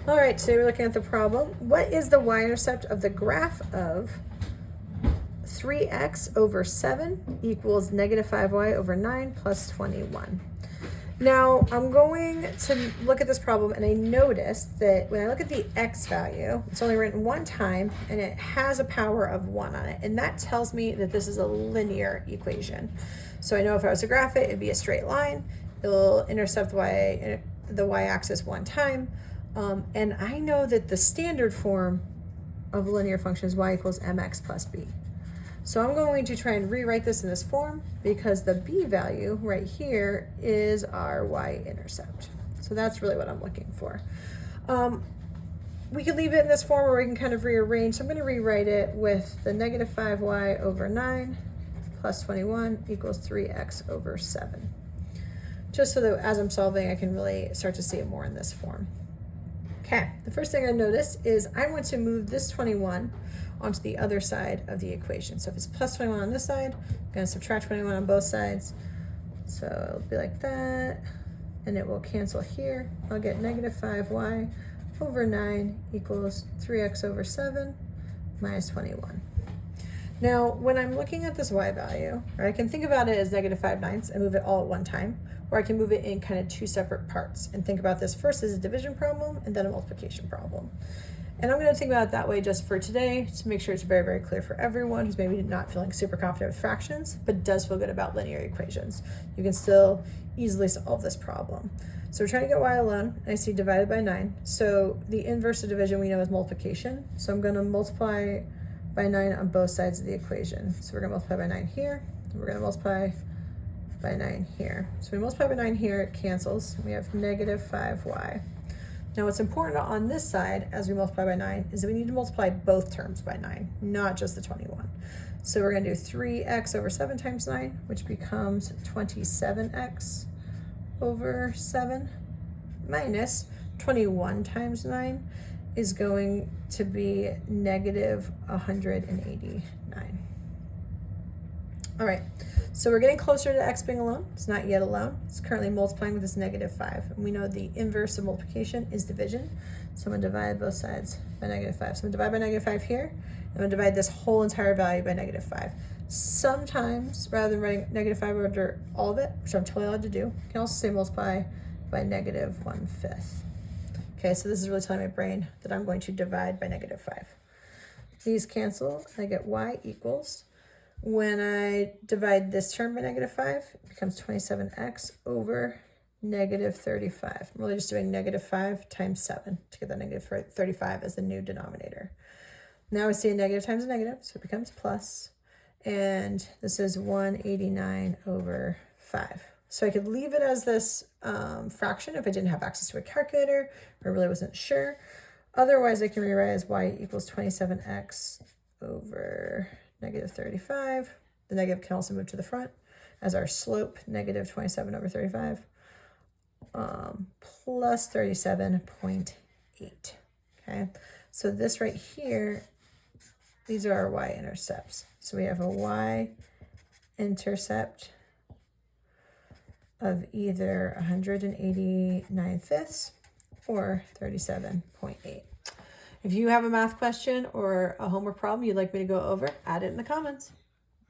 All right, today we're looking at the problem. What is the y-intercept of the graph of 3x over 7 equals negative 5y over 9 plus 21? Now, I'm going to look at this problem, and I noticed that when I look at the x value, it's only written one time, and it has a power of 1 on it, and that tells me that this is a linear equation. So I know if I was to graph it, it'd be a straight line. It'll intercept the y-axis one time, and I know that the standard form of a linear function is y equals mx plus b. So I'm going to try and rewrite this in this form because the b value right here is our y-intercept. So that's really what I'm looking for. We could leave it in this form or we can kind of rearrange. So I'm going to rewrite it with the negative 5y over 9 plus 21 equals 3x over 7. Just so that as I'm solving, I can really start to see it more in this form. Okay, the first thing I notice is I want to move this 21 onto the other side of the equation. So if it's plus 21 on this side, I'm going to subtract 21 on both sides. So it'll be like that, and it will cancel here. I'll get negative 5y over 9 equals 3x over 7 minus 21. Now, when I'm looking at this y value, right, I can think about it as negative 5/9 and move it all at one time, or I can move it in kind of two separate parts and think about this first as a division problem and then a multiplication problem. And I'm going to think about it that way just for today to make sure it's very, very clear for everyone who's maybe not feeling super confident with fractions, but does feel good about linear equations. You can still easily solve this problem. So we're trying to get y alone, and I see divided by 9. So the inverse of division we know is multiplication. So I'm going to multiply by 9 on both sides of the equation. So we're going to multiply by 9 here, and we're going to multiply by 9 here. So we multiply by 9 here, it cancels. We have negative 5y. Now what's important on this side as we multiply by 9 is that we need to multiply both terms by 9, not just the 21. So we're going to do 3x over 7 times 9, which becomes 27x over 7 minus 21 times 9 is going to be negative 189. All right, so we're getting closer to x being alone. It's not yet alone. It's currently multiplying with this negative 5. And we know the inverse of multiplication is division. So I'm going to divide both sides by negative 5. So I'm going to divide by negative 5 here. I'm going to divide this whole entire value by negative 5. Sometimes, rather than writing negative 5 over all of it, which I'm totally allowed to do, you can also say multiply by negative 1/5. Okay, so this is really telling my brain that I'm going to divide by negative 5. These cancel, and I get y equals, when I divide this term by negative 5, it becomes 27x over negative 35. I'm really just doing negative 5 times 7 to get that negative 35 as the new denominator. Now we see a negative times a negative, so it becomes plus, and this is 189 over 5. So I could leave it as this fraction if I didn't have access to a calculator or really wasn't sure. Otherwise, I can rewrite as y equals 27x over negative 35. The negative can also move to the front as our slope, negative 27 over 35, plus 37.8. Okay, so this right here, these are our y-intercepts. So we have a y-intercept of either 189/5 or 37.8. If you have a math question or a homework problem you'd like me to go over, add it in the comments.